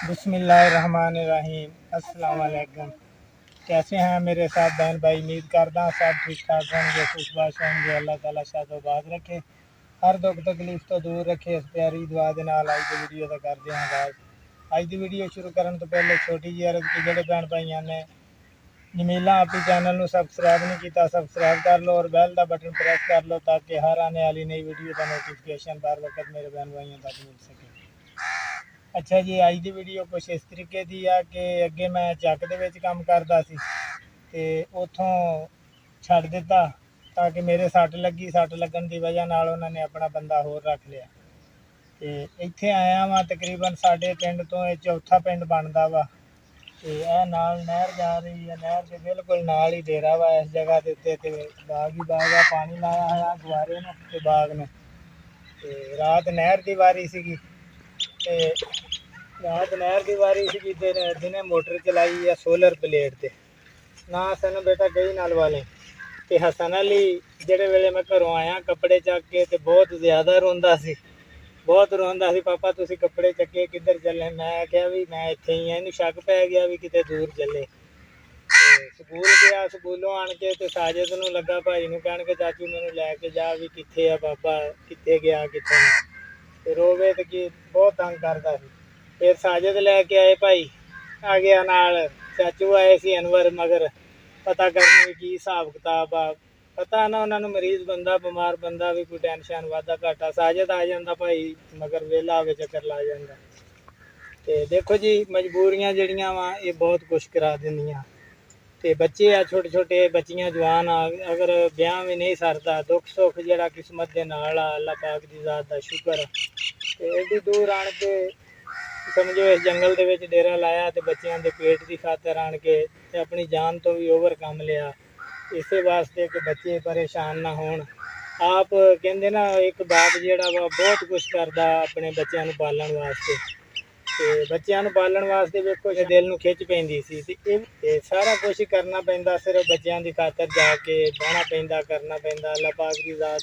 बिस्मिल्लाहिर्रहमानिर्रहीम। अस्सलाम वालेकुम। कैसे हैं मेरे साथ बहन भाई? उम्मीद करदा सब ठीक ठाक होंगे, खुशबाश होंगे। अल्लाह ताला शादोबाद रखे, हर दुख तकलीफ तो दूर रखे। इस प्यारी दुआ दे नाल अज की वीडियो का करते हैं आगाज़। अज की वीडियो शुरू करने तो पहले छोटी जी अर्ज़ की जोड़े भैन भाइयों ने जमीला आपी चैनल में सबसक्राइब नहीं किया, सबसक्राइब कर लो और बैल का बटन प्रेस कर लो ताकि हर आने वाली नई वीडियो का नोटिफिकेशन बर वक्त मेरे बहन भाइयों तक मिल सके। अच्छा जी, अज की वीडियो कुछ इस तरीके की आ कि अगे मैं चक दे काम करता सी ते उतों छड़ दिता ताकि मेरे सट लगी। सट लगन की वजह नाल उन्होंने अपना बंदा होर रख लिया ते इत्थे आया वा। तकरीबन साडे पिंड तो यह चौथा पिंड बनता वा ते नाल नहर जा रही है। नहर के बिल्कुल नाल ही डेरा वा। इस जगह के उत्ते ते बाग ही बाग आ, पानी लाया है गुआरे ने ते बाग ने। ते रात नहर की वारी सीगी ते रात नहर की वारी सी ते दिने मोटर चलाई है सोलर प्लेट ते ना हसन बेटा गई नाल वाले ते हसन अली जेड़े वेले मैं घरों आया कपड़े चक के ते बहुत ज़्यादा रोंदा सी, बहुत रोंदा सी। पापा तुसी कपड़े चके किधर चले? मैं क्या भी मैं इत्थे ही हाँ। इनू शक पै गया भी किते दूर चले। स्कूल गया, स्कूलों आन के ते साजिद नूं लगा भाई नूं कहण के चाचू मैनू लैके जा भी कित्थे आ पापा, कित्थे गया कित्थे नहीं। ते रोवे ते कि बहुत तंग करदा सी। फिर साजिद लैके आए भाई, आ गया नाल चाचू आए सी अनवर मगर पता करने की हिसाब किताब आ। पता ना उन्होंने मरीज बंदा बीमार बंदा भी कोई टेंशन वाधा घाटा। साजिद आ जाता भाई मगर वेला आवे चक्कर ला जाता। तो देखो जी मजबूरियां जड़ियाँ वा ये बहुत कुछ करा देंदियां। ते बच्चे आ छोटे छोटे, बच्चियां जवान आ, अगर ब्याह भी नहीं सरदा दुख सुख जड़ा किस्मत के नाल आ। अल्लाह पाक की ज़ात का शुक्र। तो एडी दूर आन के समझो इस जंगल के डेरा लाया तो बच्चों के पेट की खातर आन के अपनी जान तो भी ओवर कम लिया इस वास्ते कि बच्चे परेशान ना होन। आप कहते ना एक बाप जोड़ा वा बहुत कुछ करता अपने बच्चों पालन वास्ते। तो बच्चों पालन वास्ते वेखो दिल में खिच पैंदी सी ते सारा कुछ करना पैंदा। सिर्फ बच्चों की खातर जाके बहना पैंदा करना पैंदा। अल्लाह पाक की ज़ात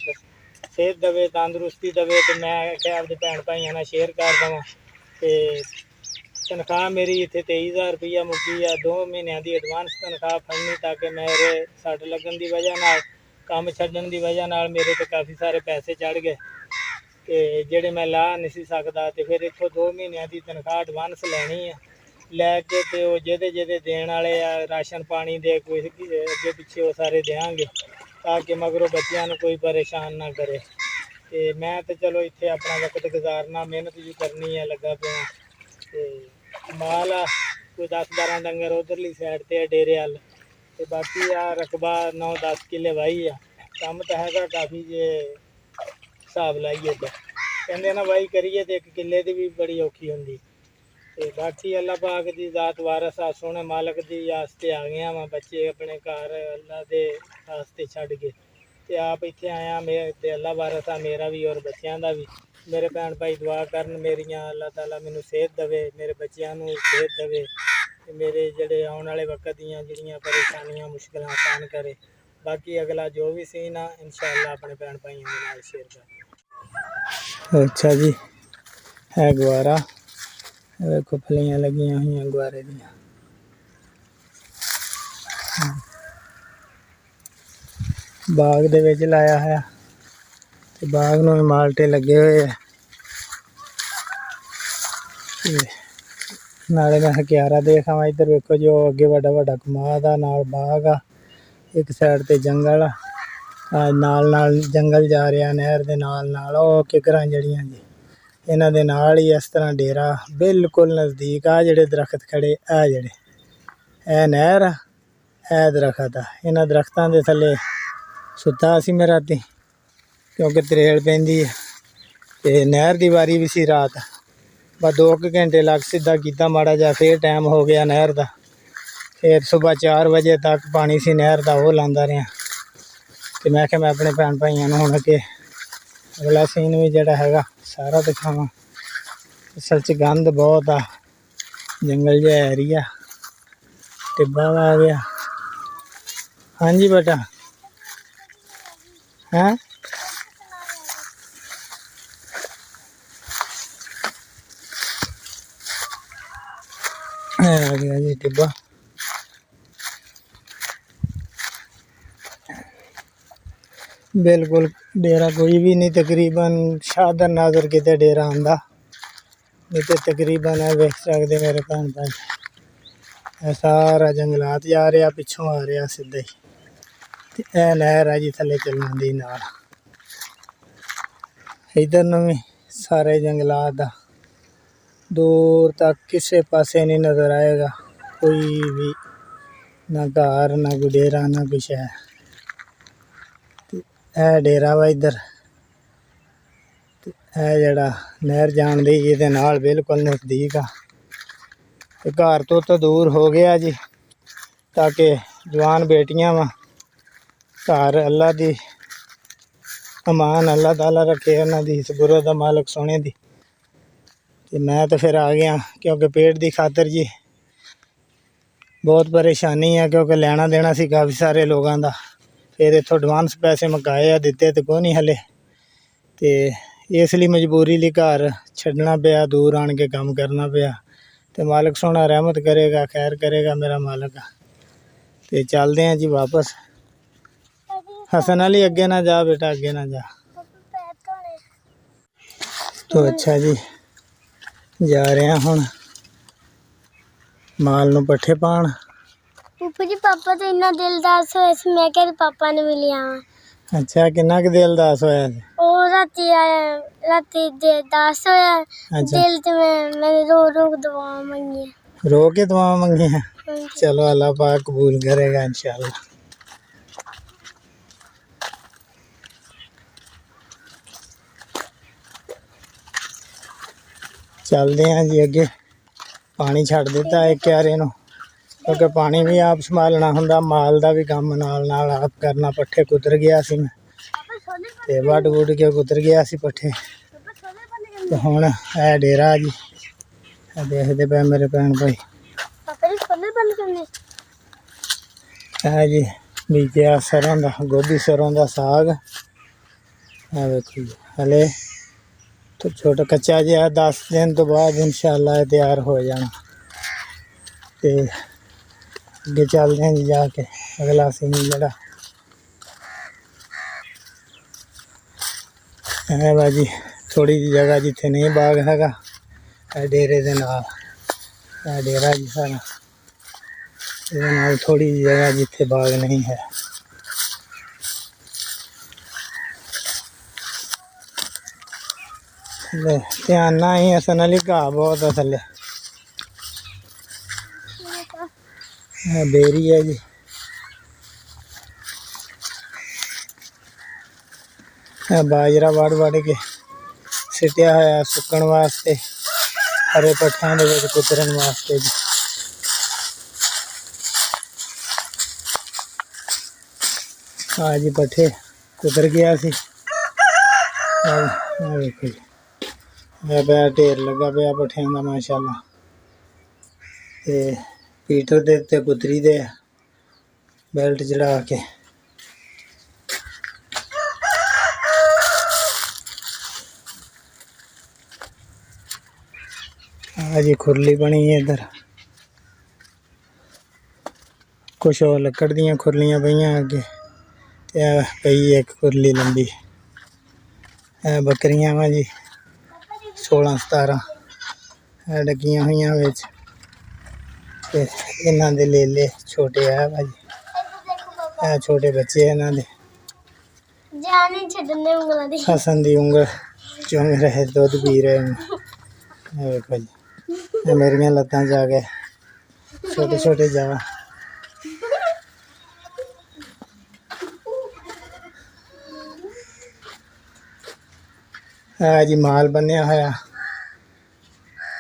सेहत दवे तंदुरुस्ती दवे। तो मैं क्या अपने भैन भाइयों ने शेयर कर देव। तो तनख्वाह मेरी इतने 23,000 रुपया मुक्की आ। 2 महीनों की एडवांस तनख्वाह फड़नी ताकि मेरे सट लगन की वजह नाल काम छड्डन की वजह नाल मेरे तो काफ़ी सारे पैसे चढ़ गए कि जेड़े मैं ला नहीं सकता। तो फिर इतों 2 महीनों की तनख्वाह एडवांस लैनी है लैके तो जेदे जेदे देण वाले आ राशन पानी दे कोई अगे पिछे वो सारे देंगे ताकि मगरों बच्चों को कोई परेशान ना करे। तो मैं तो चलो इत्थे अपना वक्त गुजारना, मेहनत भी करनी है लगा पिया। तो माल आ कोई 10-12 डंगर उधरली साइड ते डेरे वाल ते बाकी आ रकबा 9-10 किले वाही आ। काम तो हैगा काफ़ी जे हिसाब लाइए तो कहते ना वाही करिए तो 1 किले की भी बड़ी औखी होंगी। तो बाकी अल्लाह पाक की ज़ात वारस आ, सोने मालक की आस्ते आ गया वा। बच्चे अपने घर अल्लाह के आस्ते छड़ के तो आप इत्थे आया मेरे अल्लाह वारस आ मेरा भी और बच्चों का भी। मेरे भैन भाई दुआ करन मेरियां अल्लाह ताला मैनू सेहत दवे, मेरे बच्चों को सेहत दवे, मेरे जोड़े आने वाले वक्त दियाँ जड़ियाँ परेशानियां मुश्किल आसान करे। बाकी अगला जो भी सीन आ इंशाअल्लाह अपने भैन भाइयों के नाल शेयर कर। अच्छा जी है गुआरा, देखो फलियां लगियां हुई गुआरे दियाँ। बाग दे विच लाया है ते बाग नूं माल्टे लगे हुए है। नाले मैं हकियारा देखा वा इधर वेखो जो अगे वड्डा वड्डा कमाद आ नाल बाग आ। एक साइड ते जंगल आ, नाल नाल जंगल जा रहा नहर दे नाल नाल ओ किकरां जड़ियां जी इन्हां दे नाल ही इस तरह डेरा बिल्कुल नज़दीक आ। जेड़े दरख्त खड़े आ जेड़े ए नहर आ ए दरख्त आ। इन्हां दरख्तां दे थल्ले सुत्ता सी मैं राती क्योंकि त्रेड़ पैंदी है ते नहर दी वारी भी सी रात। बस 2 घंटे लग सीधा किया माड़ा जा फिर टाइम हो गया नहर का। फिर सुबह 4 बजे तक पानी सी नहर का वो लाता रहा। तो मैं क्या मैं अपने भैन भाइयों को हुण के अगला सीन भी जोड़ा है सारा दिखावा। असल च गंद बहुत आ, जंगल जहा एरिया टिब्बा आ गया। हाँ जी बेटा हैं आ गया जी टिब्बा। बिल्कुल डेरा कोई भी नहीं, तकरीबन शादर नाजर किते डेरा आंदा नहीं तो तकरीबन है वेख सकते मेरे भैन भाई, सारा जंगलात जा रहा, पिछों आ रहा सीधा ही। ए नहर है जी थले चलने दी नाल, इधर नू भी सारे जंगलात दा दूर तक किसी पासे नहीं नज़र आएगा कोई भी, ना घर ना कोई डेरा ना कुछ है। ए डेरा वा इधर, ए जड़ा नहर जान दी ये नाल बिल्कुल नज़दीक आ। घर तो दूर हो गया जी, ताकि जवान बेटियां वा घर अल्लाह दी अमान अल्लाह ताला रखे, उन्हां दी सबुरत दा मालक सोने दी। ते मैं तो फिर आ गया क्योंकि पेट दी खातर जी बहुत परेशानी है, क्योंकि लेना देना सी काफ़ी सारे लोगों का। फिर इत्थों एडवांस पैसे मकाए आ, दिते तो कोई नहीं हले, तो इसलिए मजबूरी ली घर छड्डना पिया, दूर आन के काम करना पिया। तो मालक सोना रहमत करेगा, खैर करेगा मेरा मालक। तो चलते हैं जी वापस। हसन अली अगे ना जा बेटा, अगे ना जा। तो अच्छा जी जा रहे हैं हुण माल नूं पट्ठे पाण। फूफू जी पापा तो इन्ना दिल दास होया सी, मैं क्या पापा ने मिल आवां। अच्छा किन्ना क दिल दास होया? ओ राती दास होया। अच्छा दिल ते मैं रो रो के दुआ मंगी। रो के दुआ मंगी हैं? चलो अल्लाह पाक कबूल करेगा इंशाल्लाह। चलते हैं जी अगे। पानी छड़ दिता है क्यारे नूं, क्योंकि पानी भी आप संभालना हुंदा, माल दा भी काम नाल नाल आप करना। पट्ठे कुतर गया सी मैं, ते वड वुड के कुतर गया सी पट्ठे। ते हुण है डेरा जी, देखदे पे मेरे भैन भाई। है जी बीजा सरों दा, गोभी सरों दा साग है वेखो जी। हले तो छोटा कच्चा जिहा 10 दिन तो बाद इंशाल्लाह तैयार हो जाना। तो अगे चलते हैं जी जाके अगला सीन जड़ा है बाजी। थोड़ी जी जगह जिथे नहीं बाग हैगा डेरे दे नाल, डेरा जी सारा ये नाल थोड़ी जी जगह जिथे बाग नहीं है। ध्यान ना ही हसन अली घाह बहुत है थले, बेरी है जी। बाजरा वड़ वड़ के सिटिया होया सुकन वास्ते, हरे पट्ठियां दे विच कुतरन वास्ते जी। हाँ जी पट्ठे कुतर गया सी, देखो जी पिया ढेर लगा पिया पट्ठियां दा माशाल्लाह। ते पीटर दे ते कुतरी दे बेल्ट चढ़ा के। आज खुरली बनी है इधर, कुछ और लकड़ दियाँ खुरलियाँ पईयां अगे, ते पई एक खुरली लंबी। बकरियां वा जी 16-17 डगियां हुई विच, ते इन्हां दे लेले छोटे है भाजी, छोटे बच्चे इन्हां दे। हसन दी उंगल चुंग रहे, दुध पी रहे हैं। देखो जी मेरिया लत्तां जा गए छोटे छोटे जा। जी माल बनिया होया,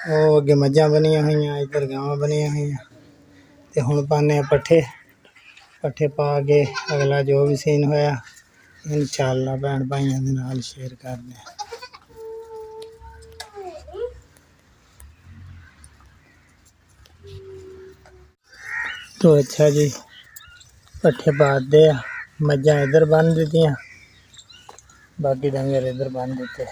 वो अगे मझां बनिया हुई, इधर गावां बनिया हुई। तो हुण पाने पट्ठे, पट्ठे पा के अगला जो भी सीन होया इंशाल्लाह भैन भाइयों दे नाल शेयर करदे। तो अच्छा जी पट्ठे पाते, मझां इधर बन दित्तियां, बाकी डंगर इधर बन दिते।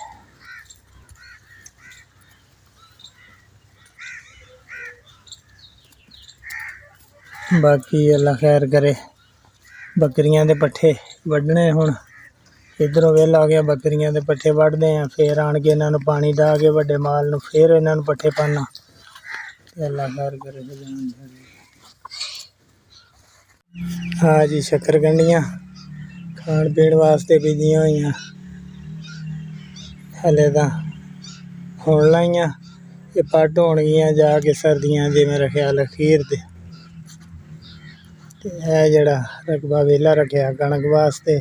बाकी अल्लाह खैर करे। बकरियां दे पट्ठे वड्ढने हुण इधरों वेला आ गया, बकरियां दे पट्ठे वड्ढदे हैं, फिर आण के इन्हां नूं पानी डा के वड्डे माल नूं फिर इन्हां नूं पट्ठे पाना। अल्लाह खैर करे। हाँ जी, शक्करकंडियां खाण पीण वास्ते बीजियां होईयां, हले तां हुण लाईयां, ये पट होणगियां जाके सर्दियां दे मेरा ख्याल अखीर ते। है जड़ा रकबा वेला रखिया कणक वास्ते,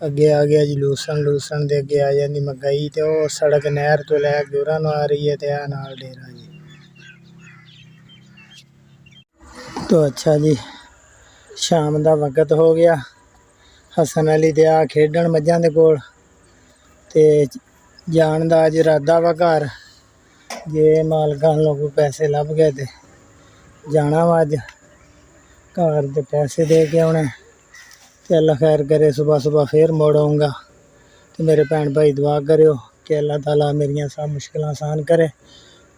अगे आ गया जी लूसन दे अगे आ जांदी मकई, ते ओह सड़क नहर तो लै के उरां नूं आ रही है, ते आ नाल डेरा जी। तो अच्छा जी, शाम दा वक्त हो गया। हसन अली ते आ खेडण मझां दे कोल, ते जाण दा अज इरादा वा घर, जे मालकां लोग पैसे लभ गए ते जाना वा अज घर, ते पैसे दे के औने। ते अल्लाह खैर करे, सुबह सुबह फिर मुड़ आऊँगा। ते मेरे भैन भाई दुआ करियो कि अल्लाह ताला मेरियां सब मुश्किलां आसान करे,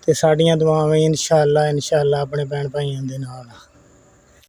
ते साड़ियां दुआवां इंशाअल्लाह अपने भैन भाइयां दे नाल।